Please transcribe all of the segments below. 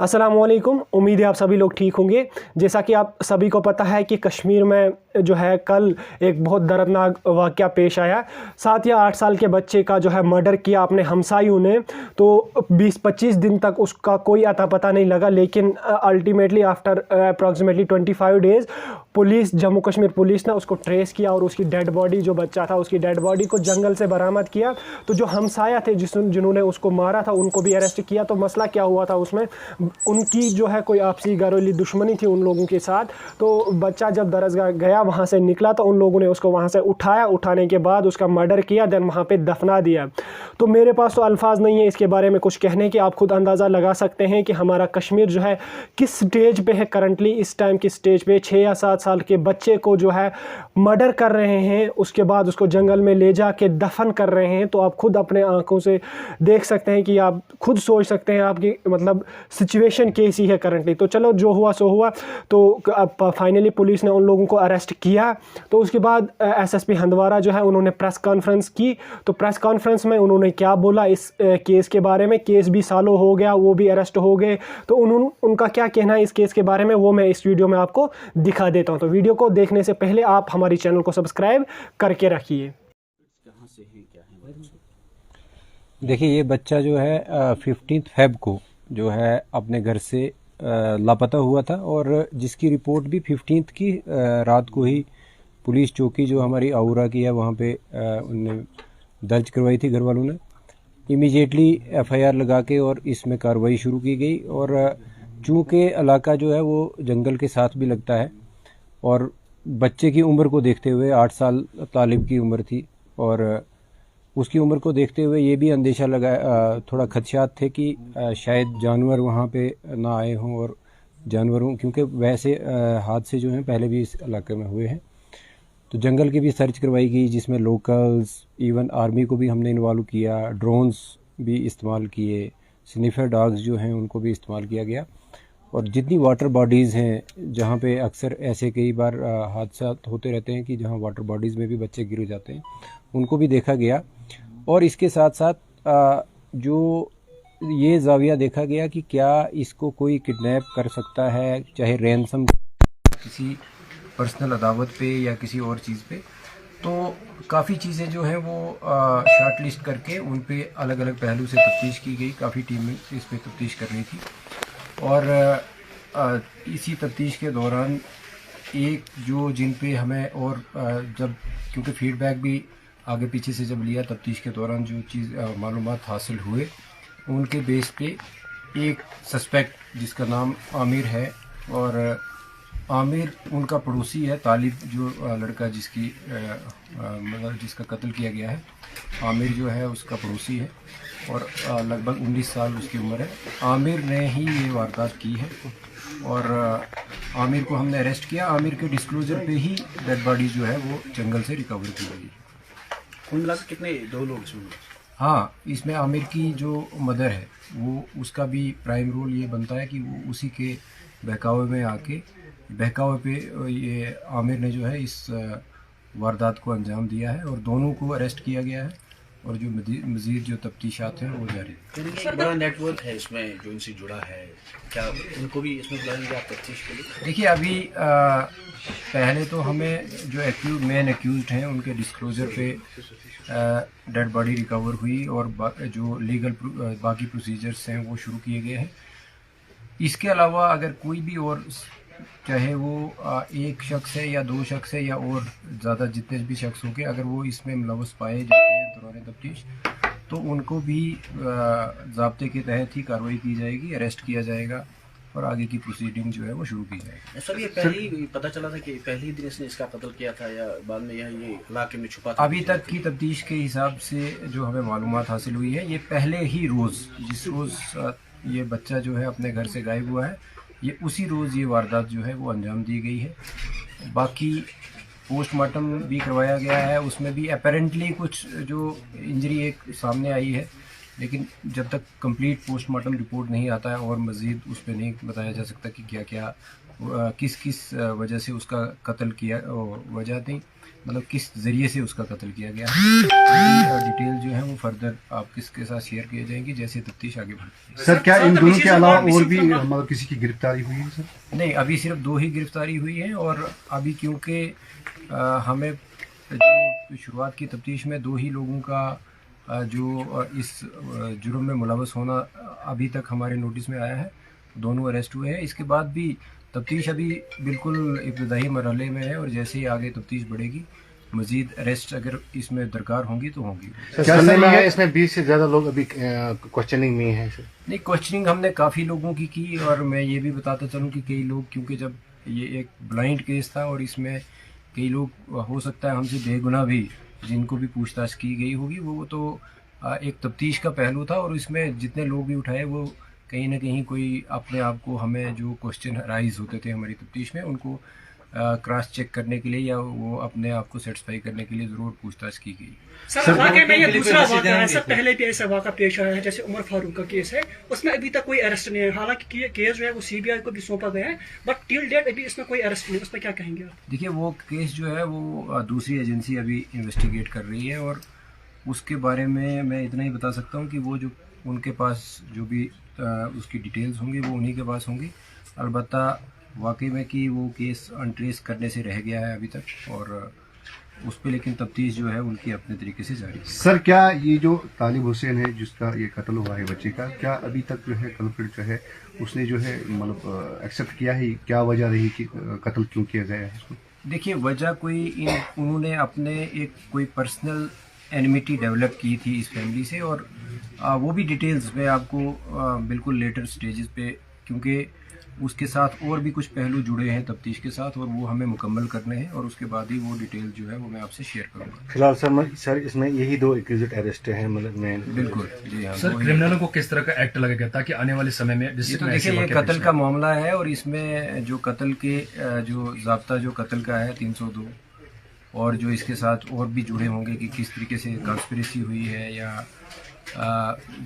अस्सलामुअलैकुम। उम्मीद है आप सभी लोग ठीक होंगे। जैसा कि आप सभी को पता है कि कश्मीर में जो है कल एक बहुत दर्दनाक वाक़या पेश आया। 7 या 8 साल के बच्चे का जो है मर्डर किया अपने हमसायों ने। तो 20-25 दिन तक उसका कोई अता पता नहीं लगा, लेकिन ultimately after approximately 25 days police, Jammu Kashmir police ने उसको ट्रेस किया और उसकी डेड बॉडी, जो बच्चा था उसकी डेड बॉडी को जंगल से बरामद किया। तो जो हमसाया थे जिन्होंने उसको मारा था उनको भी अरेस्ट किया। तो मसला क्या हुआ था उसमें, उनकी जो है कोई आपसी घरेलू दुश्मनी थी उन लोगों के साथ। तो बच्चा जब दरसगाह गया, वहाँ से निकला, तो उन लोगों ने उसको वहाँ से उठाया, उठाने के बाद उसका मर्डर किया, देन वहाँ पे दफना दिया। तो मेरे पास तो अल्फाज नहीं है इसके बारे में कुछ कहने के। आप खुद अंदाज़ा लगा सकते हैं कि हमारा कश्मीर जो है किस स्टेज पे है करंटली। इस टाइम की स्टेज पे 6 या 7 साल के बच्चे को जो है मर्डर कर रहे हैं, उसके बाद उसको जंगल में ले जा के दफन कर रहे हैं। तो आप खुद अपने आंखों से देख सकते हैं कि आप खुद सोच सकते हैं आपकी मतलब सिचुएशन कैसी है करंटली। तो चलो, जो हुआ सो हुआ। तो अब फाइनली पुलिस ने उन लोगों को अरेस्ट किया। तो उसके बाद एसएसपी हंदवारा जो है उन्होंने प्रेस कॉन्फ्रेंस की। तो प्रेस कॉन्फ्रेंस में उन्होंने क्या बोला इस केस के बारे में। केस भी सालों हो गया, वो भी अरेस्ट हो गए। तो उनका क्या कहना है इस केस के बारे में, वो मैं इस वीडियो में आपको दिखा देता हूँ। तो वीडियो को देखने से पहले आप हमारी चैनल को सब्सक्राइब करके रखिए। देखिए, ये बच्चा जो है 15 फेब को जो है अपने घर से लापता हुआ था, और जिसकी रिपोर्ट भी 15 की रात को ही पुलिस चौकी जो हमारी आउरा की है वहाँ पे उनने दर्ज करवाई थी घर वालों ने। इमीडिएटली एफआईआर लगा के और इसमें कार्रवाई शुरू की गई। और चूँकि इलाका जो है वो जंगल के साथ भी लगता है, और बच्चे की उम्र को देखते हुए 8 साल तालिब की उम्र थी, और उसकी उम्र को देखते हुए ये भी अंदेशा लगा, थोड़ा खदशात थे कि शायद जानवर वहाँ पे ना आए हों। और जानवरों, क्योंकि वैसे हादसे जो हैं पहले भी इस इलाके में हुए हैं। तो जंगल की भी सर्च करवाई गई, जिसमें लोकल्स, इवन आर्मी को भी हमने इन्वॉल्व किया, ड्रोन्स भी इस्तेमाल किए, स्निफर डॉग्स जो हैं उनको भी इस्तेमाल किया गया। और जितनी वाटर बॉडीज़ हैं जहाँ पे अक्सर ऐसे कई बार हादसा होते रहते हैं कि जहाँ वाटर बॉडीज़ में भी बच्चे गिर जाते हैं, उनको भी देखा गया। और इसके साथ साथ जो ये जाविया देखा गया कि क्या इसको कोई किडनैप कर सकता है, चाहे रैंसम किसी पर्सनल अदावत पे या किसी और चीज़ पे। तो काफ़ी चीज़ें जो हैं वो शॉर्ट लिस्ट करके उन पे अलग अलग पहलू से तफ्तीश की गई। काफ़ी टीमें इस पे तफ्तीश कर रही थी, और इसी तफ्तीश के दौरान एक जो जिन पे हमें और जब क्योंकि फीडबैक भी आगे पीछे से जब लिया तफ्तीश के दौरान, जो चीज़ मालूमात हासिल हुए उनके बेस पे एक सस्पेक्ट जिसका नाम आमिर है, और आमिर उनका पड़ोसी है, तालिब जो लड़का जिसकी मतलब जिसका कत्ल किया गया है, आमिर जो है उसका पड़ोसी है, और लगभग 19 साल उसकी उम्र है। आमिर ने ही ये वारदात की है, और आमिर को हमने अरेस्ट किया। आमिर के डिस्क्लोजर पे ही डेड बॉडी जो है वो जंगल से रिकवर की गई। कुल मिला के कितने, 2 लोग इसमें? हाँ, इसमें आमिर की जो मदर है वो, उसका भी प्राइम रोल ये बनता है कि वो उसी के बहकावे में आके, बहकावे पे ये आमिर ने जो है इस वारदात को अंजाम दिया है, और दोनों को अरेस्ट किया गया है। और जो मज़ीद जो तफ्तीशात हैं वो जारी है। एक बड़ा नेटवर्क है इसमें जो इनसे जुड़ा है, क्या उनको भी इसमें बुलाएंगे आप तफ्तीश के लिए? देखिए, अभी पहले तो हमें जो मेन एक्यूज़्ड हैं उनके डिस्क्लोजर पे डेड बॉडी रिकवर हुई, और जो लीगल बाकी प्रोसीजर्स हैं वो शुरू किए गए हैं। इसके अलावा अगर कोई भी और, चाहे वो एक शख्स है या 2 शख्स है या और ज़्यादा जितने भी शख्स होंगे, अगर वो इसमें मुलव्वस पाए जाते हैं दौरान तफ्तीश, तो उनको भी ज़ाब्ते के तहत ही कार्रवाई की जाएगी, अरेस्ट किया जाएगा, और आगे की प्रोसीडिंग जो है वो शुरू की जाएगी। सर, ये पहले पता चला था कि पहले ही दिन इसने इसका कत्ल किया था, या बाद में ये इलाके में छुपा था? अभी तक की तफ्तीश के हिसाब से जो हमें मालूमात हासिल हुई है, ये पहले ही रोज़, जिस रोज़ ये बच्चा जो है अपने घर से गायब हुआ है, ये उसी रोज़ ये वारदात जो है वो अंजाम दी गई है। बाकी पोस्टमार्टम भी करवाया गया है, उसमें भी अपेरेंटली कुछ जो इंजरी एक सामने आई है, लेकिन जब तक कंप्लीट पोस्टमार्टम रिपोर्ट नहीं आता है और मज़ीद उस पर नहीं बताया जा सकता कि क्या क्या किस किस वजह से उसका कत्ल किया, वजह नहीं मतलब किस ज़रिए से उसका कत्ल किया गया है, डिटेल जो है वो फर्दर आप किसके साथ शेयर किए जाएंगी जैसे तफ्तीश आगे बढ़ती है। सर क्या इन दोनों के अलावा और भी मतलब किसी की गिरफ्तारी हुई है सर? नहीं, अभी सिर्फ 2 ही गिरफ्तारी हुई है और अभी क्योंकि हमें जो शुरुआत की तफ्तीश में 2 ही लोगों का जो इस जुर्म में मुलवस होना अभी तक हमारे नोटिस में आया है, दोनों अरेस्ट हुए हैं। इसके बाद भी तफ्तीश अभी बिल्कुल इब्तदाई मरहले में है और जैसे ही आगे तफ्तीश बढ़ेगी मज़ीद अरेस्ट अगर इसमें दरकार होंगी तो होंगी। क्या सुनने में है इसमें 20 से ज़्यादा लोग अभी क्वेश्चनिंग में हैं सर? नहीं, क्वेश्चनिंग हमने काफ़ी लोगों की और मैं ये भी बताता चलूँ कि कई लोग, क्योंकि जब ये एक ब्लाइंड केस था और इसमें कई लोग हो सकता है हमसे बेगुनाह भी जिनको भी पूछताछ की गई होगी, वो तो एक तफ्तीश का पहलू था और इसमें जितने लोग भी उठाए वो कहीं ना कहीं कोई अपने आप को, हमें जो क्वेश्चन राइज होते थे हमारी तफ्तीश में उनको क्रॉस चेक करने के लिए या वो अपने आप को सेटिस्फाई करने के लिए ज़रूर पूछताछ की गई। सर वाकई में ये दूसरा वाक़ा है सर, पहले भी ऐसा वाक़ा पेश आया है जैसे उमर फारूक का केस है, उसमें अभी तक कोई अरेस्ट नहीं है। हालांकि ये केस जो है वो सीबीआई को भी सौंपा गया है बट टिल डेट अभी इसमें कोई अरेस्ट नहीं है। उस पर क्या कहेंगे आप? देखिए, वो केस जो है वो दूसरी एजेंसी अभी इन्वेस्टिगेट कर रही है और उसके बारे में मैं इतना ही बता सकता हूँ कि वो जो उनके पास जो भी उसकी डिटेल्स होंगी वो उन्हीं के पास होंगी। अलबत्ता वाकई में कि वो केस अनट्रेस करने से रह गया है अभी तक और उस पर लेकिन तफ्तीश जो है उनकी अपने तरीके से जारी है। सर क्या ये जो तालिब हुसैन है जिसका ये कत्ल हुआ है बच्चे का, क्या अभी तक जो है कल्प्रिट जो है उसने जो है मतलब एक्सेप्ट किया है? क्या वजह रही कि कत्ल क्यों किया गया है इसको? देखिए, वजह कोई उन्होंने अपने एक कोई पर्सनल एनिमिटी डेवलप की थी इस फैमिली से और वो भी डिटेल्स में आपको बिल्कुल लेटर स्टेजेस पे, क्योंकि उसके साथ और भी कुछ पहलू जुड़े हैं तफ्तीश के साथ और वो हमें मुकम्मल करने हैं और उसके बाद ही वो डिटेल जो है वो मैं आपसे शेयर करूँगा। फिलहाल सर इसमें यही 2 एक्यूज्ड अरेस्ट हैं मतलब मेन? बिल्कुल जी हाँ। सर क्रिमिनलों को किस तरह का एक्ट लगेगा ताकि आने वाले समय में ये तो देखिए ये कत्ल का मामला है और इसमें जो कत्ल के जो ज़ाब्ता जो कत्ल का है 302 और जो इसके साथ और भी जुड़े होंगे कि किस तरीके से कंस्पिरेसी हुई है या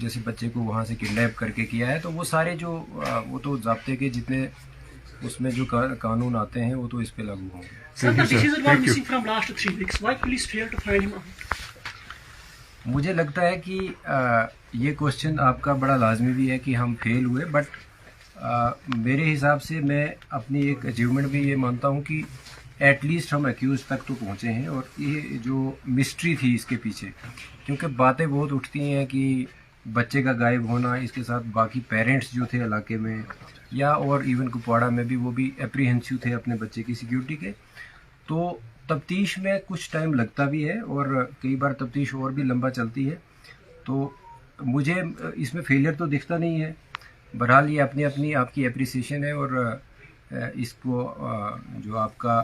जैसे बच्चे को वहाँ से किडनैप करके किया है, तो वो सारे जो वो तो ज़ाब्ते के जितने उसमें जो कानून आते हैं वो तो इस पे लागू होंगे। मुझे लगता है कि ये क्वेश्चन आपका बड़ा लाजमी भी है कि हम फेल हुए, बट मेरे हिसाब से मैं अपनी एक अचीवमेंट भी ये मानता हूँ कि एटलीस्ट हम एक्यूज तक तो पहुँचे हैं और ये जो मिस्ट्री थी इसके पीछे, क्योंकि बातें बहुत उठती हैं कि बच्चे का गायब होना, इसके साथ बाकी पेरेंट्स जो थे इलाके में या और इवन कुपवाड़ा में भी वो भी एप्रीहेंसिव थे अपने बच्चे की सिक्योरिटी के, तो तफ्तीश में कुछ टाइम लगता भी है और कई बार तफ्तीश और भी लंबा चलती है, तो मुझे इसमें फेलियर तो दिखता नहीं है। बहरहाल ये अपनी अपनी आपकी एप्रिसिएशन है और इसको जो आपका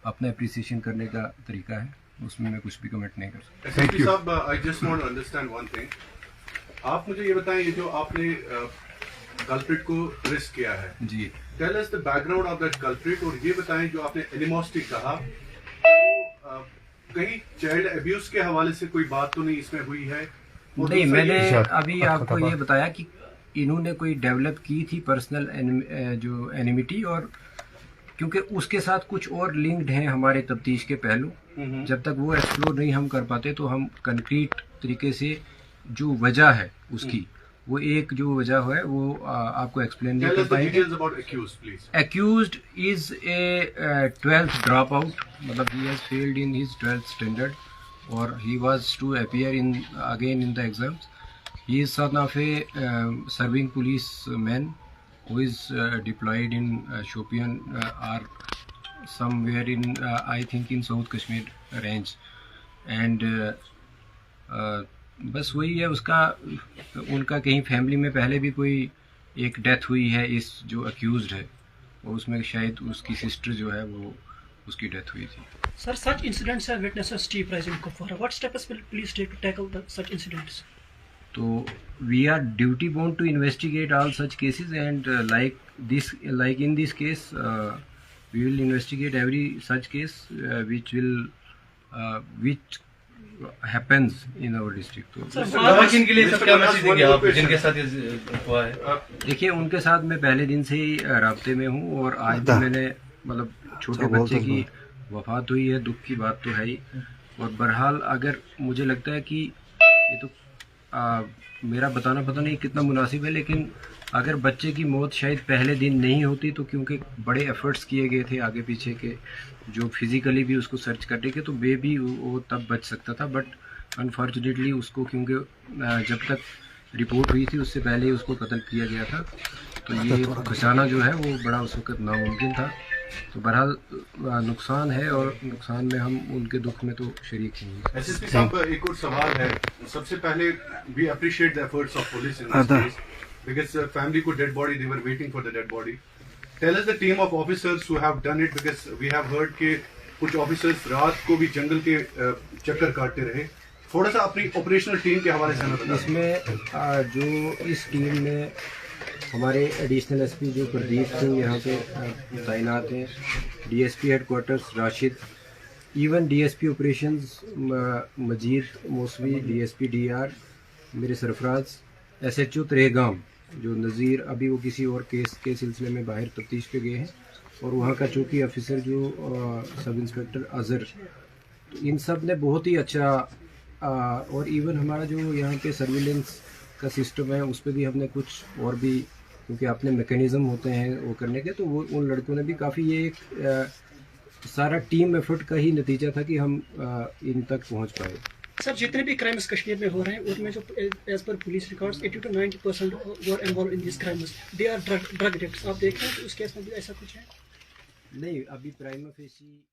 अपना एप्रिसिएशन करने का तरीका है उसमें मैं कुछ भी कमेंट नहीं कर सकता। एसपी साहब, I just want to understand one thing. आप मुझे ये बताएं, ये जो आपने कल्प्रिट को अरेस्ट किया है जी, tell us the background of that culprit और ये बताएं जो आपने एनिमोसिटी कहा, तो कहीं चाइल्ड अब्यूज के हवाले से कोई बात तो नहीं इसमें हुई है? नहीं, मैंने अभी आपको ये बताया कि इन्होंने कोई डेवलप की थी पर्सनल जो एनिमिटी और क्योंकि उसके साथ कुछ और लिंक्ड हैं हमारे तफ्तीश के पहलू, जब तक वो एक्सप्लोर नहीं हम कर पाते तो हम कंक्रीट तरीके से जो वजह है उसकी वो एक जो वजह है वो आपको एक्सप्लेन नहीं कर पाएंगे। Accused is a 12th drop out, मतलब he has failed in his 12th standard और he was to appear in again in the exams. He is son of a serving police man who is deployed in Shopian or somewhere in I think in South Kashmir range and बस वही है उसका, उनका कहीं family में पहले भी कोई एक डेथ हुई है इस जो अक्यूज्ड है और उसमें शायद उसकी सिस्टर जो है वो उसकी डेथ हुई थी। Sir, such incidents have witnesses Steve Price in Kupwara. What steps will police take to tackle such incidents? तो we are duty bound to investigate all such cases and like in this case we will investigate every such case which happens in our district. तो लेकिन के लिए सब क्या message देंगे आप जिनके साथ ये हुआ है? देखिए, उनके साथ मैं पहले दिन से ही राब्ते में हूँ और आज भी मैंने मतलब छोटे बच्चे की वफात हुई है, दुख की बात तो है ही। और बहरहाल अगर मुझे लगता है कि ये तो मेरा बताना पता नहीं कितना मुनासिब है, लेकिन अगर बच्चे की मौत शायद पहले दिन नहीं होती तो क्योंकि बड़े एफर्ट्स किए गए थे आगे पीछे के, जो फिजिकली भी उसको सर्च करने के, तो बेबी वो तब बच सकता था। बट अनफॉर्चुनेटली उसको क्योंकि जब तक रिपोर्ट हुई थी उससे पहले ही उसको कत्ल किया गया था, तो ये बचाना जो है वो बड़ा उस वक्त नामुमकिन था। तो बहरहाल नुकसान है और नुकसान में हम उनके दुख में तो शरीक हैं। एसएसपी साहब, एक और सवाल है। सबसे पहले we appreciate the efforts of police in this case because family को dead body, they were waiting for the dead body. Tell us the team of officers who have done it because we have heard के कुछ officers रात को भी जंगल के चक्कर काटते रहे। थोड़ा सा अपनी ऑपरेशनल टीम के हवाले से हमें बताइए। इसमें जो इस टीम में हमारे एडिशनल एसपी जो प्रदीप सिंह यहाँ पे तैनात हैं, DSP headquarters Rashid, even DSP operations Majid Mousavi, DSP DR मेरे सरफराज, एसएचओ त्रेगाम जो नज़ीर, अभी वो किसी और केस के सिलसिले में बाहर तफ्तीश पे गए हैं, और वहाँ का चौकी ऑफिसर जो सब इंस्पेक्टर अज़हर। तो इन सब ने बहुत ही अच्छा और इवन हमारा जो यहाँ पे सर्विलेंस का सिस्टम है उस पर भी हमने कुछ और भी, क्योंकि अपने मैकेनिज़्म होते हैं वो करने के, तो वो उन लड़कों ने भी काफ़ी, ये एक सारा टीम एफर्ट का ही नतीजा था कि हम इन तक पहुँच पाए। सर, जितने भी क्राइम्स कश्मीर में हो रहे हैं उनमें जो as per police records 80 to 90% were involved in this crimes, they are drug addicts. आप देख रहे हैं तो उस केस में भी ऐसा कुछ है? नहीं, अभी प्राइमा फेसी